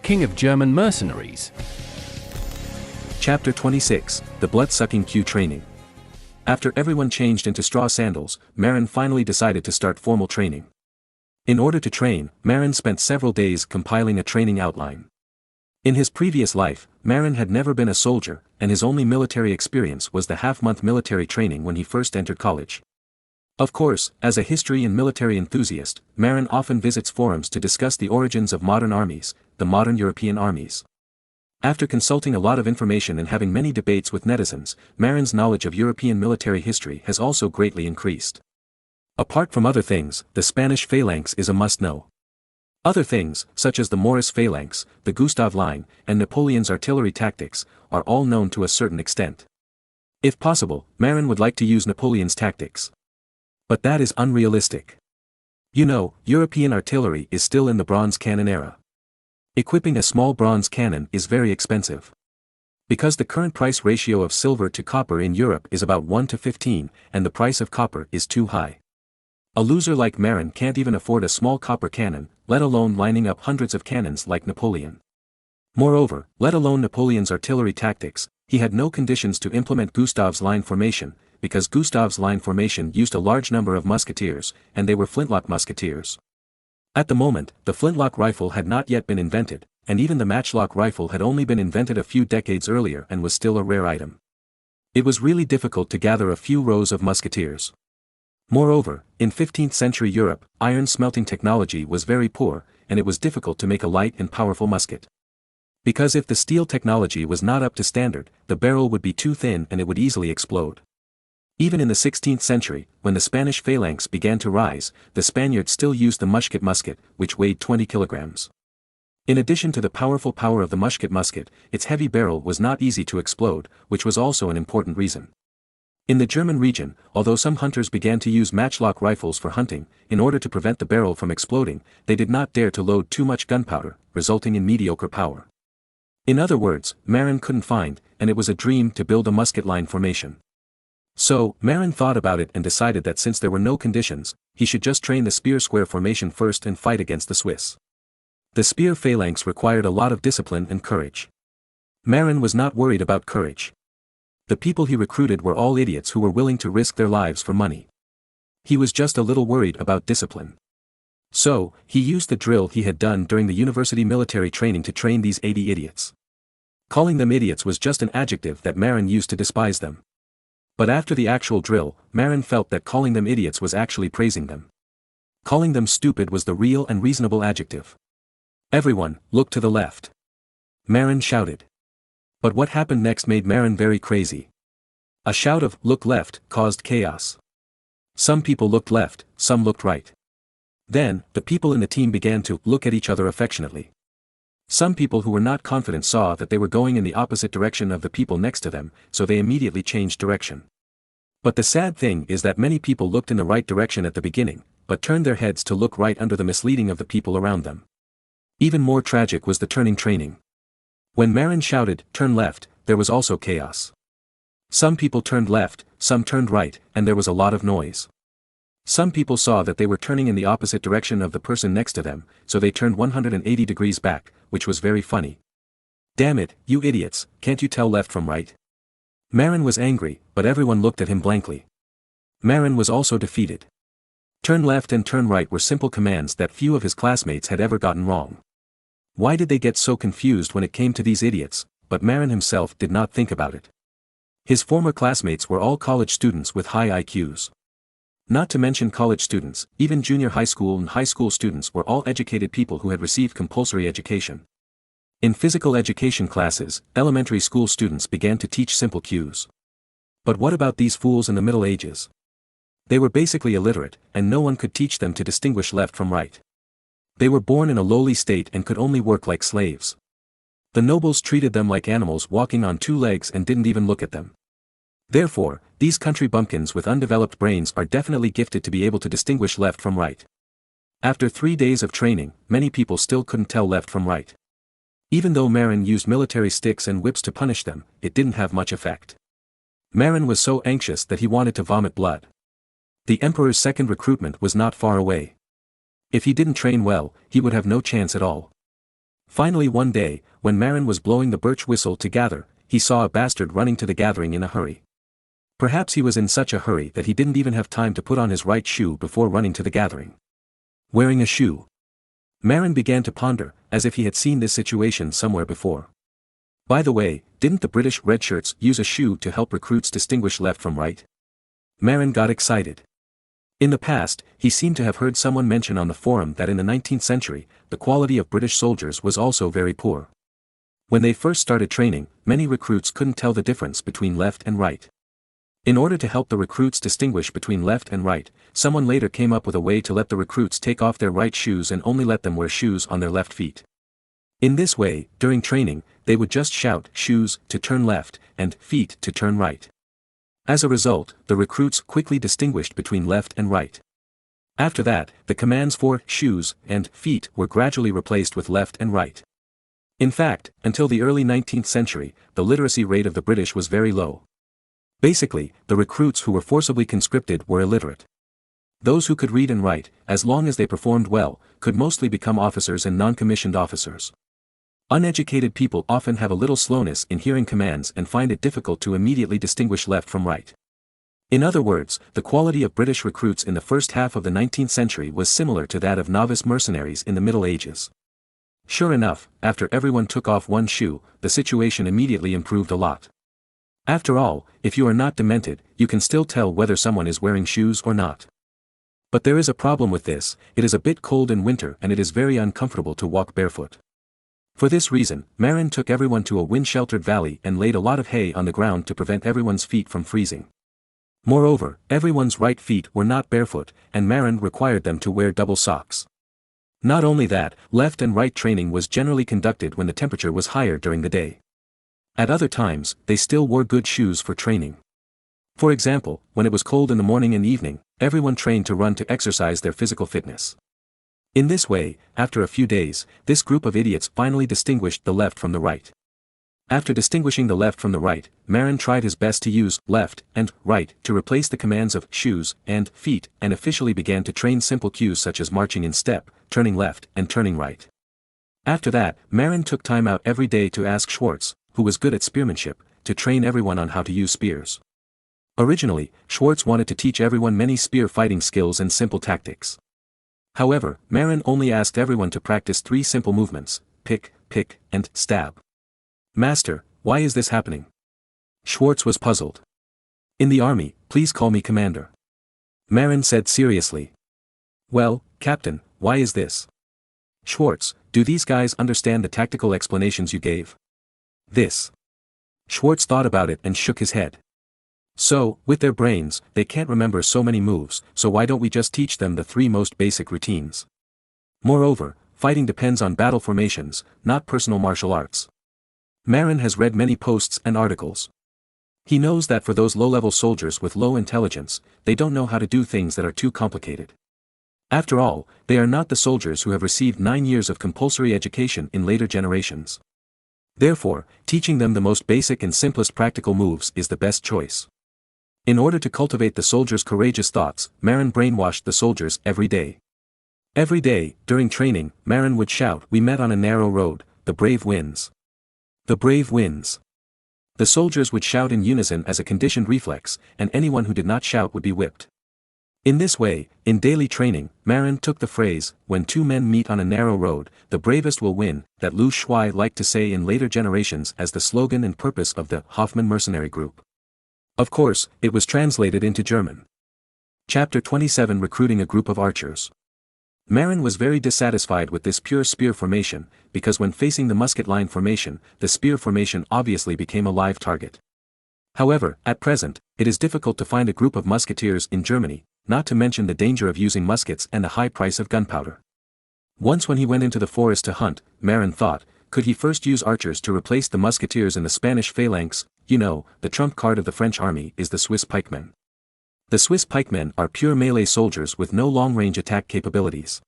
king of German mercenaries. Chapter 26, The Blood-Sucking Q Training. After everyone changed into straw sandals, Marin finally decided to start formal training. In order to train, Marin spent several days compiling a training outline. In his previous life, Marin had never been a soldier, and his only military experience was the half-month military training when he first entered college. Of course, as a history and military enthusiast, Marin often visits forums to discuss the origins of modern armies, the modern European armies. After consulting a lot of information and having many debates with netizens, Marin's knowledge of European military history has also greatly increased. Apart from other things, the Spanish phalanx is a must-know. Other things, such as the Morris phalanx, the Gustav line, and Napoleon's artillery tactics, are all known to a certain extent. If possible, Marin would like to use Napoleon's tactics. But that is unrealistic. You know, European artillery is still in the bronze cannon era. Equipping a small bronze cannon is very expensive. Because the current price ratio of silver to copper in Europe is about 1 to 15, and the price of copper is too high. A loser like Marin can't even afford a small copper cannon, let alone lining up hundreds of cannons like Napoleon. Moreover, let alone Napoleon's artillery tactics, he had no conditions to implement Gustav's line formation, because Gustav's line formation used a large number of musketeers, and they were flintlock musketeers. At the moment, the flintlock rifle had not yet been invented, and even the matchlock rifle had only been invented a few decades earlier and was still a rare item. It was really difficult to gather a few rows of musketeers. Moreover, in 15th century Europe, iron smelting technology was very poor, and it was difficult to make a light and powerful musket. Because if the steel technology was not up to standard, the barrel would be too thin and it would easily explode. Even in the 16th century, when the Spanish phalanx began to rise, the Spaniards still used the muskett musket, which weighed 20 kilograms. In addition to the powerful power of the muskett musket, its heavy barrel was not easy to explode, which was also an important reason. In the German region, although some hunters began to use matchlock rifles for hunting, in order to prevent the barrel from exploding, they did not dare to load too much gunpowder, resulting in mediocre power. In other words, Marin couldn't find, and it was a dream to build a musket line formation. So, Marin thought about it and decided that since there were no conditions, he should just train the spear square formation first and fight against the Swiss. The spear phalanx required a lot of discipline and courage. Marin was not worried about courage. The people he recruited were all idiots who were willing to risk their lives for money. He was just a little worried about discipline. So, he used the drill he had done during the university military training to train these 80 idiots. Calling them idiots was just an adjective that Marin used to despise them. But after the actual drill, Marin felt that calling them idiots was actually praising them. Calling them stupid was the real and reasonable adjective. Everyone, look to the left. Marin shouted. But what happened next made Marin very crazy. A shout of, look left, caused chaos. Some people looked left, some looked right. Then, the people in the team began to look at each other affectionately. Some people who were not confident saw that they were going in the opposite direction of the people next to them, so they immediately changed direction. But the sad thing is that many people looked in the right direction at the beginning, but turned their heads to look right under the misleading of the people around them. Even more tragic was the turning training. When Marin shouted, turn left, there was also chaos. Some people turned left, some turned right, and there was a lot of noise. Some people saw that they were turning in the opposite direction of the person next to them, so they turned 180 degrees back, which was very funny. Damn it, you idiots, can't you tell left from right? Marin was angry, but everyone looked at him blankly. Marin was also defeated. Turn left and turn right were simple commands that few of his classmates had ever gotten wrong. Why did they get so confused when it came to these idiots? But Marin himself did not think about it. His former classmates were all college students with high IQs. Not to mention college students, even junior high school and high school students were all educated people who had received compulsory education. In physical education classes, elementary school students began to teach simple cues. But what about these fools in the Middle Ages? They were basically illiterate, and no one could teach them to distinguish left from right. They were born in a lowly state and could only work like slaves. The nobles treated them like animals walking on two legs and didn't even look at them. Therefore, these country bumpkins with undeveloped brains are definitely gifted to be able to distinguish left from right. After 3 days of training, many people still couldn't tell left from right. Even though Marin used military sticks and whips to punish them, it didn't have much effect. Marin was so anxious that he wanted to vomit blood. The emperor's second recruitment was not far away. If he didn't train well, he would have no chance at all. Finally one day, when Marin was blowing the birch whistle to gather, he saw a bastard running to the gathering in a hurry. Perhaps he was in such a hurry that he didn't even have time to put on his right shoe before running to the gathering. Wearing a shoe. Marin began to ponder, as if he had seen this situation somewhere before. By the way, didn't the British redshirts use a shoe to help recruits distinguish left from right? Marin got excited. In the past, he seemed to have heard someone mention on the forum that in the 19th century, the quality of British soldiers was also very poor. When they first started training, many recruits couldn't tell the difference between left and right. In order to help the recruits distinguish between left and right, someone later came up with a way to let the recruits take off their right shoes and only let them wear shoes on their left feet. In this way, during training, they would just shout "shoes" to turn left, and "feet" to turn right. As a result, the recruits quickly distinguished between left and right. After that, the commands for "shoes" and "feet" were gradually replaced with left and right. In fact, until the early 19th century, the literacy rate of the British was very low. Basically, the recruits who were forcibly conscripted were illiterate. Those who could read and write, as long as they performed well, could mostly become officers and non-commissioned officers. Uneducated people often have a little slowness in hearing commands and find it difficult to immediately distinguish left from right. In other words, the quality of British recruits in the first half of the 19th century was similar to that of novice mercenaries in the Middle Ages. Sure enough, after everyone took off one shoe, the situation immediately improved a lot. After all, if you are not demented, you can still tell whether someone is wearing shoes or not. But there is a problem with this: it is a bit cold in winter and it is very uncomfortable to walk barefoot. For this reason, Marin took everyone to a wind-sheltered valley and laid a lot of hay on the ground to prevent everyone's feet from freezing. Moreover, everyone's right feet were not barefoot, and Marin required them to wear double socks. Not only that, left and right training was generally conducted when the temperature was higher during the day. At other times, they still wore good shoes for training. For example, when it was cold in the morning and evening, everyone trained to run to exercise their physical fitness. In this way, after a few days, this group of idiots finally distinguished the left from the right. After distinguishing the left from the right, Marin tried his best to use left and right to replace the commands of shoes and feet, and officially began to train simple cues such as marching in step, turning left, and turning right. After that, Marin took time out every day to ask Schwartz, who was good at spearmanship, to train everyone on how to use spears. Originally, Schwartz wanted to teach everyone many spear fighting skills and simple tactics. However, Marin only asked everyone to practice 3 simple movements: pick, and stab. "Master, why is this happening?" Schwartz was puzzled. "In the army, please call me commander." Marin said seriously. "Well, Captain, why is this?" "Schwartz, do these guys understand the tactical explanations you gave?" "This." Schwartz thought about it and shook his head. "So, with their brains, they can't remember so many moves, so why don't we just teach them the 3 most basic routines? Moreover, fighting depends on battle formations, not personal martial arts." Marin has read many posts and articles. He knows that for those low-level soldiers with low intelligence, they don't know how to do things that are too complicated. After all, they are not the soldiers who have received 9 years of compulsory education in later generations. Therefore, teaching them the most basic and simplest practical moves is the best choice. In order to cultivate the soldiers' courageous thoughts, Marin brainwashed the soldiers every day. Every day, during training, Marin would shout, "We met on a narrow road, the brave wins. The brave wins." The soldiers would shout in unison as a conditioned reflex, and anyone who did not shout would be whipped. In this way, in daily training, Marin took the phrase, "When 2 men meet on a narrow road, the bravest will win," that Lu Shuai liked to say in later generations as the slogan and purpose of the Hoffman mercenary group. Of course, it was translated into German. Chapter 27: Recruiting a Group of Archers. Marin was very dissatisfied with this pure spear formation, because when facing the musket line formation, the spear formation obviously became a live target. However, at present, it is difficult to find a group of musketeers in Germany, not to mention the danger of using muskets and the high price of gunpowder. Once when he went into the forest to hunt, Marin thought, could he first use archers to replace the musketeers in the Spanish phalanx? You know, the trump card of the French army is the Swiss pikemen. The Swiss pikemen are pure melee soldiers with no long-range attack capabilities.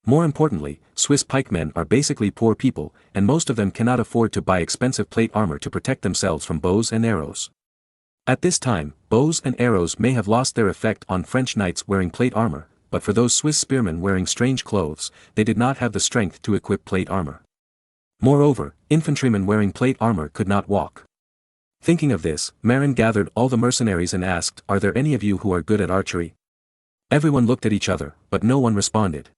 More importantly, Swiss pikemen are basically poor people, and most of them cannot afford to buy expensive plate armor to protect themselves from bows and arrows. At this time, bows and arrows may have lost their effect on French knights wearing plate armor, but for those Swiss spearmen wearing strange clothes, they did not have the strength to equip plate armor. Moreover, infantrymen wearing plate armor could not walk. Thinking of this, Marin gathered all the mercenaries and asked, "Are there any of you who are good at archery?" Everyone looked at each other, but no one responded.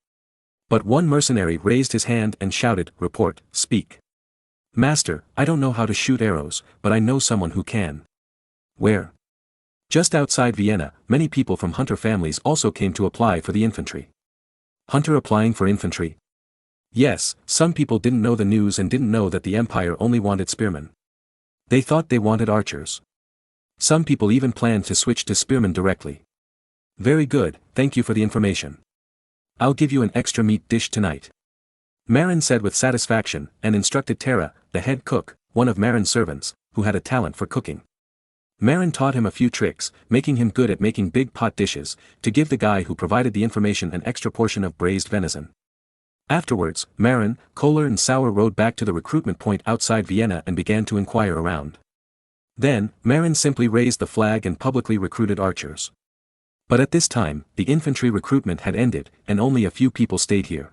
But one mercenary raised his hand and shouted, "Report, speak." "Master, I don't know how to shoot arrows, but I know someone who can." "Where?" "Just outside Vienna, many people from hunter families also came to apply for the infantry." "Hunter applying for infantry?" "Yes, some people didn't know the news and didn't know that the empire only wanted spearmen. They thought they wanted archers. Some people even planned to switch to spearmen directly." "Very good, thank you for the information. I'll give you an extra meat dish tonight," Marin said with satisfaction, and instructed Tara, the head cook, one of Marin's servants, who had a talent for cooking. Marin taught him a few tricks, making him good at making big pot dishes, to give the guy who provided the information an extra portion of braised venison. Afterwards, Marin, Kohler and Sauer rode back to the recruitment point outside Vienna and began to inquire around. Then, Marin simply raised the flag and publicly recruited archers. But at this time, the infantry recruitment had ended, and only a few people stayed here.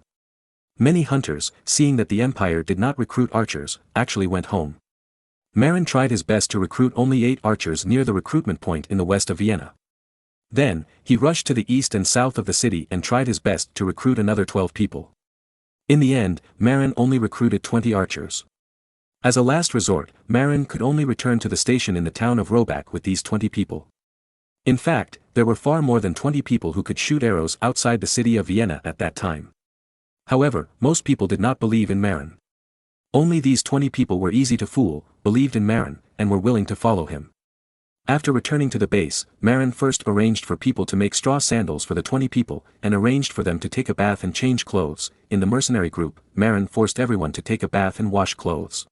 Many hunters, seeing that the empire did not recruit archers, actually went home. Marin tried his best to recruit only 8 archers near the recruitment point in the west of Vienna. Then, he rushed to the east and south of the city and tried his best to recruit another 12 people. In the end, Marin only recruited 20 archers. As a last resort, Marin could only return to the station in the town of Robach with these 20 people. In fact, there were far more than 20 people who could shoot arrows outside the city of Vienna at that time. However, most people did not believe in Marin. Only these 20 people were easy to fool, believed in Marin, and were willing to follow him. After returning to the base, Marin first arranged for people to make straw sandals for the 20 people, and arranged for them to take a bath and change clothes. In the mercenary group, Marin forced everyone to take a bath and wash clothes.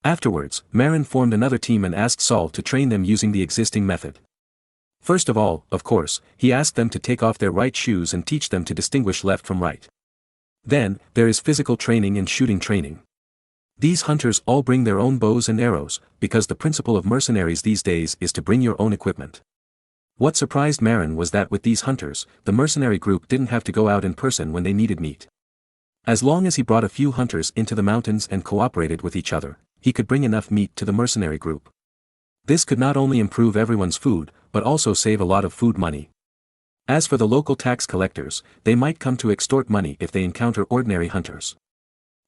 Afterwards, Marin formed another team and asked Saul to train them using the existing method. First of all, of course, he asked them to take off their right shoes and teach them to distinguish left from right. Then, there is physical training and shooting training. These hunters all bring their own bows and arrows, because the principle of mercenaries these days is to bring your own equipment. What surprised Marin was that with these hunters, the mercenary group didn't have to go out in person when they needed meat. As long as he brought a few hunters into the mountains and cooperated with each other, he could bring enough meat to the mercenary group. This could not only improve everyone's food, but also save a lot of food money. As for the local tax collectors, they might come to extort money if they encounter ordinary hunters.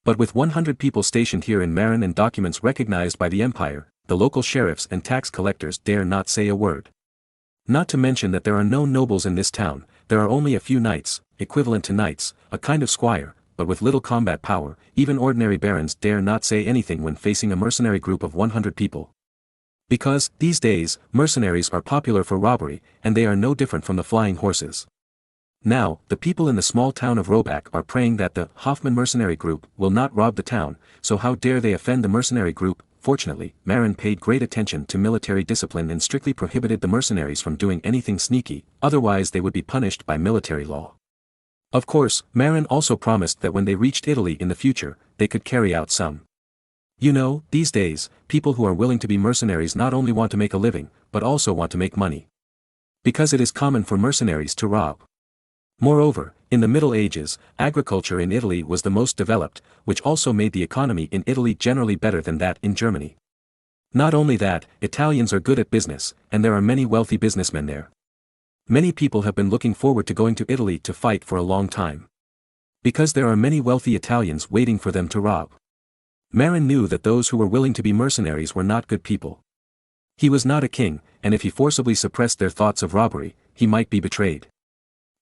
But with 100 people stationed here in Marin and documents recognized by the empire, the local sheriffs and tax collectors dare not say a word. Not to mention that there are no nobles in this town, there are only a few knights, equivalent to knights, a kind of squire, but with little combat power. Even ordinary barons dare not say anything when facing a mercenary group of 100 people. Because, these days, mercenaries are popular for robbery, and they are no different from the flying horses. Now, the people in the small town of Robach are praying that the Hoffman mercenary group will not rob the town, so how dare they offend the mercenary group. Fortunately, Marin paid great attention to military discipline and strictly prohibited the mercenaries from doing anything sneaky, otherwise they would be punished by military law. Of course, Marin also promised that when they reached Italy in the future, they could carry out some. You know, these days, people who are willing to be mercenaries not only want to make a living, but also want to make money. Because it is common for mercenaries to rob. Moreover, in the Middle Ages, agriculture in Italy was the most developed, which also made the economy in Italy generally better than that in Germany. Not only that, Italians are good at business, and there are many wealthy businessmen there. Many people have been looking forward to going to Italy to fight for a long time. Because there are many wealthy Italians waiting for them to rob. Marin knew that those who were willing to be mercenaries were not good people. He was not a king, and if he forcibly suppressed their thoughts of robbery, he might be betrayed.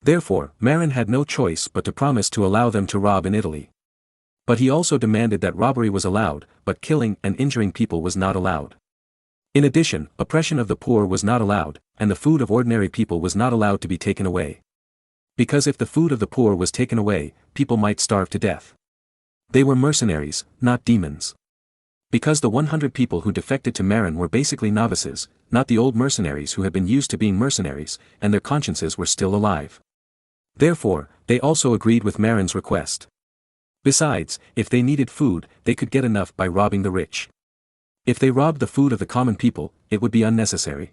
Therefore, Marin had no choice but to promise to allow them to rob in Italy. But he also demanded that robbery was allowed, but killing and injuring people was not allowed. In addition, oppression of the poor was not allowed, and the food of ordinary people was not allowed to be taken away. Because if the food of the poor was taken away, people might starve to death. They were mercenaries, not demons. Because the 100 people who defected to Marin were basically novices, not the old mercenaries who had been used to being mercenaries, and their consciences were still alive. Therefore, they also agreed with Marin's request. Besides, if they needed food, they could get enough by robbing the rich. If they robbed the food of the common people, it would be unnecessary.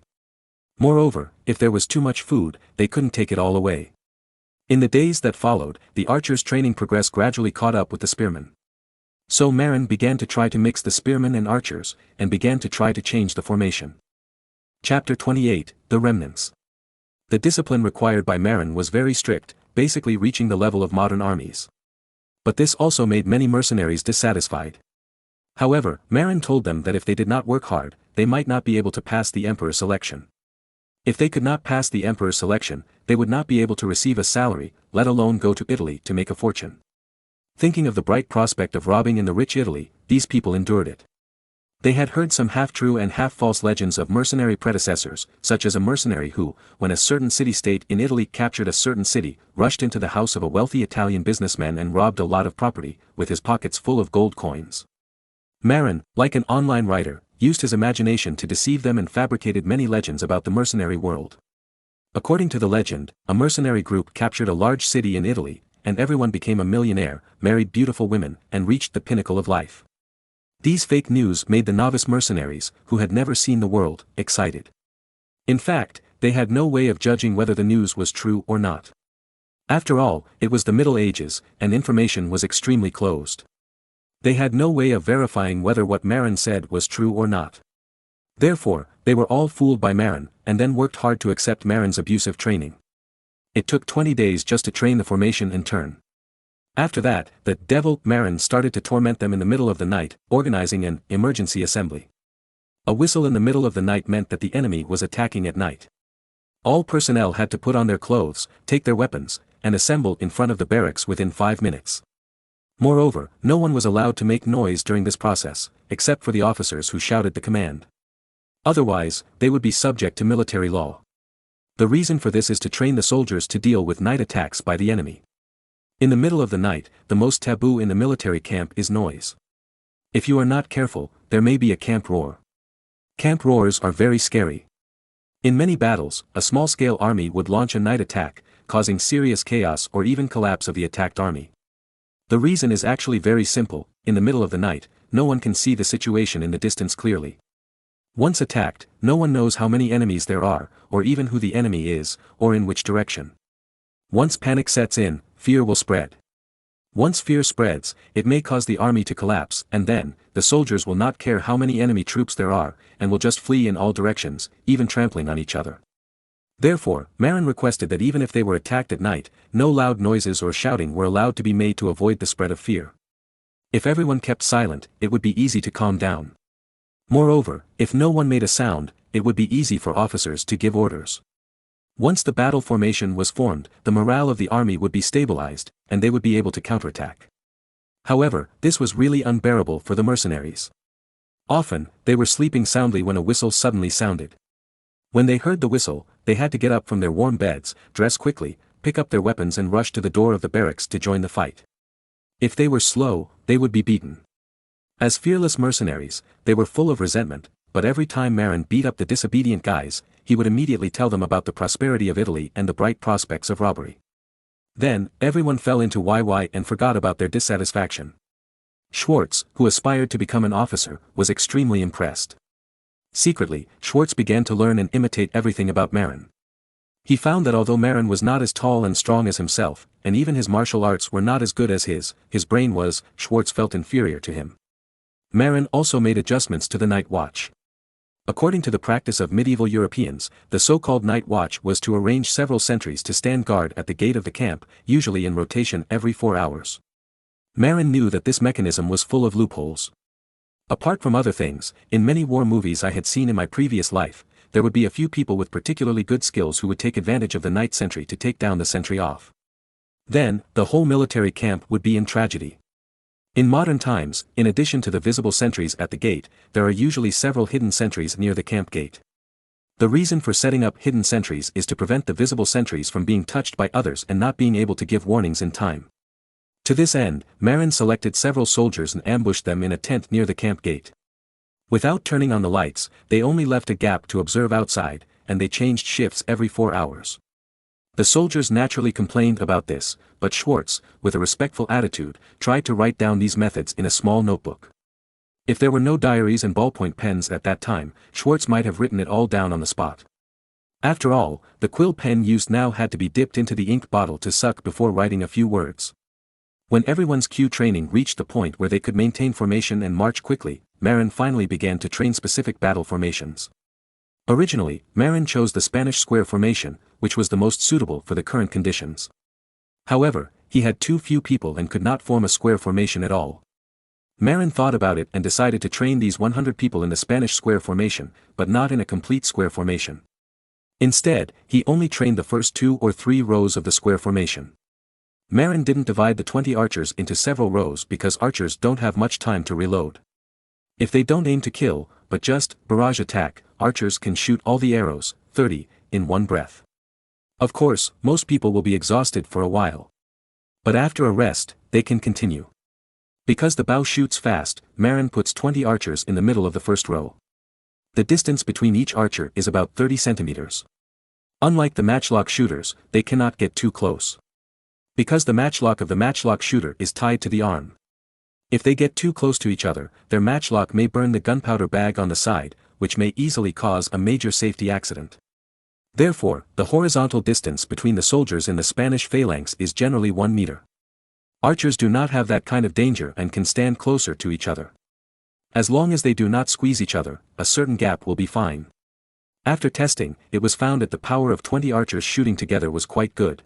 Moreover, if there was too much food, they couldn't take it all away. In the days that followed, the archers' training progress gradually caught up with the spearmen. So Marin began to try to mix the spearmen and archers, and began to try to change the formation. Chapter 28, The Remnants. The discipline required by Marin was very strict, basically reaching the level of modern armies. But this also made many mercenaries dissatisfied. However, Marin told them that if they did not work hard, they might not be able to pass the emperor's selection. If they could not pass the emperor's selection, they would not be able to receive a salary, let alone go to Italy to make a fortune. Thinking of the bright prospect of robbing in the rich Italy, these people endured it. They had heard some half-true and half-false legends of mercenary predecessors, such as a mercenary who, when a certain city-state in Italy captured a certain city, rushed into the house of a wealthy Italian businessman and robbed a lot of property, with his pockets full of gold coins. Marin, like an online writer, used his imagination to deceive them and fabricated many legends about the mercenary world. According to the legend, a mercenary group captured a large city in Italy, and everyone became a millionaire, married beautiful women, and reached the pinnacle of life. These fake news made the novice mercenaries, who had never seen the world, excited. In fact, they had no way of judging whether the news was true or not. After all, it was the Middle Ages, and information was extremely closed. They had no way of verifying whether what Marin said was true or not. Therefore, they were all fooled by Marin, and then worked hard to accept Marin's abusive training. It took 20 days just to train the formation and turn. After that, the devil Marin started to torment them in the middle of the night, organizing an emergency assembly. A whistle in the middle of the night meant that the enemy was attacking at night. All personnel had to put on their clothes, take their weapons, and assemble in front of the barracks within 5 minutes. Moreover, no one was allowed to make noise during this process, except for the officers who shouted the command. Otherwise, they would be subject to military law. The reason for this is to train the soldiers to deal with night attacks by the enemy. In the middle of the night, the most taboo in the military camp is noise. If you are not careful, there may be a camp roar. Camp roars are very scary. In many battles, a small-scale army would launch a night attack, causing serious chaos or even collapse of the attacked army. The reason is actually very simple: in the middle of the night, no one can see the situation in the distance clearly. Once attacked, no one knows how many enemies there are, or even who the enemy is, or in which direction. Once panic sets in, fear will spread. Once fear spreads, it may cause the army to collapse, and then, the soldiers will not care how many enemy troops there are, and will just flee in all directions, even trampling on each other. Therefore, Marin requested that even if they were attacked at night, no loud noises or shouting were allowed to be made to avoid the spread of fear. If everyone kept silent, it would be easy to calm down. Moreover, if no one made a sound, it would be easy for officers to give orders. Once the battle formation was formed, the morale of the army would be stabilized, and they would be able to counterattack. However, this was really unbearable for the mercenaries. Often, they were sleeping soundly when a whistle suddenly sounded. When they heard the whistle, they had to get up from their warm beds, dress quickly, pick up their weapons and rush to the door of the barracks to join the fight. If they were slow, they would be beaten. As fearless mercenaries, they were full of resentment, but every time Marin beat up the disobedient guys, he would immediately tell them about the prosperity of Italy and the bright prospects of robbery. Then, everyone fell into why and forgot about their dissatisfaction. Schwartz, who aspired to become an officer, was extremely impressed. Secretly, Schwartz began to learn and imitate everything about Marin. He found that although Marin was not as tall and strong as himself, and even his martial arts were not as good as his brain was, Schwartz felt inferior to him. Marin also made adjustments to the night watch. According to the practice of medieval Europeans, the so-called night watch was to arrange several sentries to stand guard at the gate of the camp, usually in rotation every 4 hours. Marin knew that this mechanism was full of loopholes. Apart from other things, in many war movies I had seen in my previous life, there would be a few people with particularly good skills who would take advantage of the night sentry to take down the sentry off. Then, the whole military camp would be in tragedy. In modern times, in addition to the visible sentries at the gate, there are usually several hidden sentries near the camp gate. The reason for setting up hidden sentries is to prevent the visible sentries from being touched by others and not being able to give warnings in time. To this end, Marin selected several soldiers and ambushed them in a tent near the camp gate. Without turning on the lights, they only left a gap to observe outside, and they changed shifts every 4 hours. The soldiers naturally complained about this, but Schwartz, with a respectful attitude, tried to write down these methods in a small notebook. If there were no diaries and ballpoint pens at that time, Schwartz might have written it all down on the spot. After all, the quill pen used now had to be dipped into the ink bottle to suck before writing a few words. When everyone's Q training reached the point where they could maintain formation and march quickly, Marin finally began to train specific battle formations. Originally, Marin chose the Spanish square formation, which was the most suitable for the current conditions. However, he had too few people and could not form a square formation at all. Marin thought about it and decided to train these 100 people in the Spanish square formation, but not in a complete square formation. Instead, he only trained the first 2 or 3 rows of the square formation. Marin didn't divide the 20 archers into several rows because archers don't have much time to reload. If they don't aim to kill, but just barrage attack, archers can shoot all the arrows, 30, in one breath. Of course, most people will be exhausted for a while. But after a rest, they can continue. Because the bow shoots fast, Marin puts 20 archers in the middle of the first row. The distance between each archer is about 30 centimeters. Unlike the matchlock shooters, they cannot get too close. Because the matchlock of the matchlock shooter is tied to the arm. If they get too close to each other, their matchlock may burn the gunpowder bag on the side, which may easily cause a major safety accident. Therefore, the horizontal distance between the soldiers in the Spanish phalanx is generally 1 meter. Archers do not have that kind of danger and can stand closer to each other. As long as they do not squeeze each other, a certain gap will be fine. After testing, it was found that the power of 20 archers shooting together was quite good.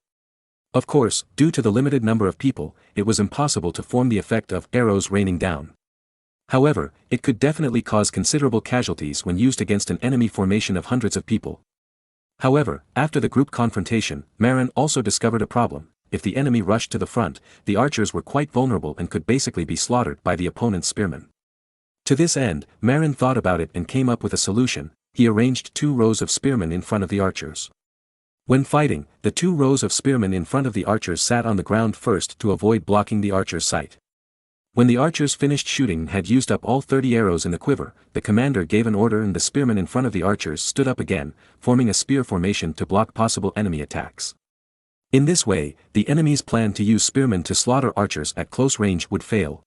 Of course, due to the limited number of people, it was impossible to form the effect of arrows raining down. However, it could definitely cause considerable casualties when used against an enemy formation of hundreds of people. However, after the group confrontation, Marin also discovered a problem. If the enemy rushed to the front, the archers were quite vulnerable and could basically be slaughtered by the opponent's spearmen. To this end, Marin thought about it and came up with a solution. He arranged 2 rows of spearmen in front of the archers. When fighting, the 2 rows of spearmen in front of the archers sat on the ground first to avoid blocking the archers' sight. When the archers finished shooting and had used up all 30 arrows in the quiver, the commander gave an order and the spearmen in front of the archers stood up again, forming a spear formation to block possible enemy attacks. In this way, the enemy's plan to use spearmen to slaughter archers at close range would fail.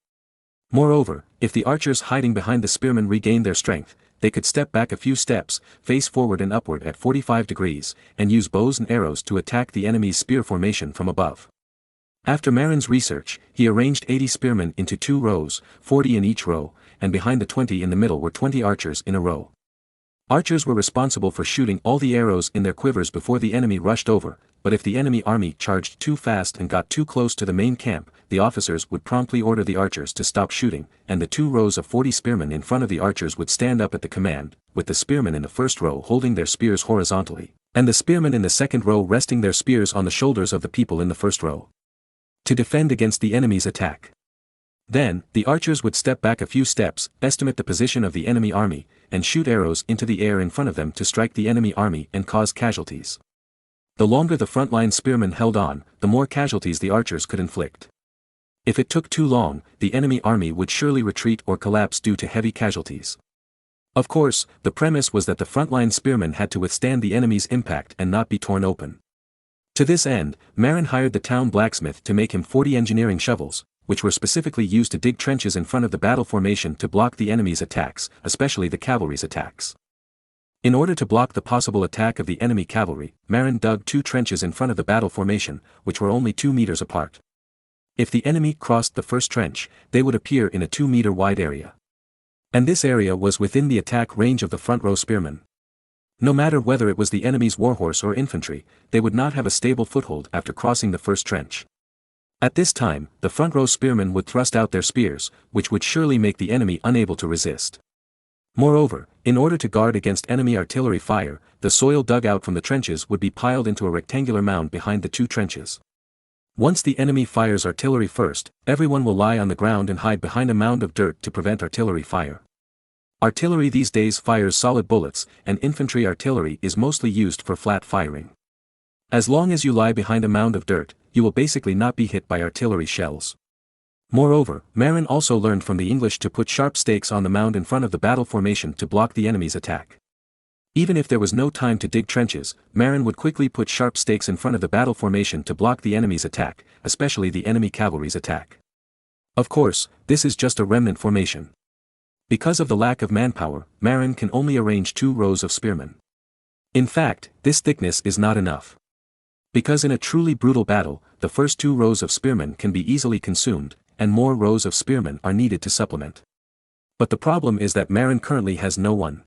Moreover, if the archers hiding behind the spearmen regained their strength, they could step back a few steps, face forward and upward at 45 degrees, and use bows and arrows to attack the enemy's spear formation from above. After Marin's research, he arranged 80 spearmen into 2 rows, 40 in each row, and behind the 20 in the middle were 20 archers in a row. Archers were responsible for shooting all the arrows in their quivers before the enemy rushed over, but if the enemy army charged too fast and got too close to the main camp, the officers would promptly order the archers to stop shooting, and the 2 rows of 40 spearmen in front of the archers would stand up at the command, with the spearmen in the first row holding their spears horizontally, and the spearmen in the second row resting their spears on the shoulders of the people in the first row, to defend against the enemy's attack. Then, the archers would step back a few steps, estimate the position of the enemy army, and shoot arrows into the air in front of them to strike the enemy army and cause casualties. The longer the frontline spearmen held on, the more casualties the archers could inflict. If it took too long, the enemy army would surely retreat or collapse due to heavy casualties. Of course, the premise was that the frontline spearmen had to withstand the enemy's impact and not be torn open. To this end, Marin hired the town blacksmith to make him 40 engineering shovels, which were specifically used to dig trenches in front of the battle formation to block the enemy's attacks, especially the cavalry's attacks. In order to block the possible attack of the enemy cavalry, Marin dug 2 trenches in front of the battle formation, which were only 2 meters apart. If the enemy crossed the first trench, they would appear in a 2-meter wide area. And this area was within the attack range of the front row spearmen. No matter whether it was the enemy's warhorse or infantry, they would not have a stable foothold after crossing the first trench. At this time, the front row spearmen would thrust out their spears, which would surely make the enemy unable to resist. Moreover, in order to guard against enemy artillery fire, the soil dug out from the trenches would be piled into a rectangular mound behind the 2 trenches. Once the enemy fires artillery first, everyone will lie on the ground and hide behind a mound of dirt to prevent artillery fire. Artillery these days fires solid bullets, and infantry artillery is mostly used for flat firing. As long as you lie behind a mound of dirt, you will basically not be hit by artillery shells. Moreover, Marin also learned from the English to put sharp stakes on the mound in front of the battle formation to block the enemy's attack. Even if there was no time to dig trenches, Marin would quickly put sharp stakes in front of the battle formation to block the enemy's attack, especially the enemy cavalry's attack. Of course, this is just a remnant formation. Because of the lack of manpower, Marin can only arrange 2 rows of spearmen. In fact, this thickness is not enough. Because in a truly brutal battle, the first 2 rows of spearmen can be easily consumed, and more rows of spearmen are needed to supplement. But the problem is that Marin currently has no one.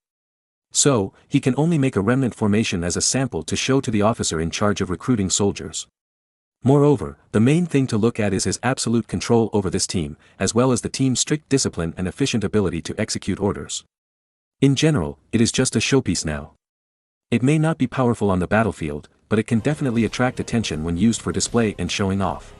So, he can only make a remnant formation as a sample to show to the officer in charge of recruiting soldiers. Moreover, the main thing to look at is his absolute control over this team, as well as the team's strict discipline and efficient ability to execute orders. In general, it is just a showpiece now. It may not be powerful on the battlefield, but it can definitely attract attention when used for display and showing off.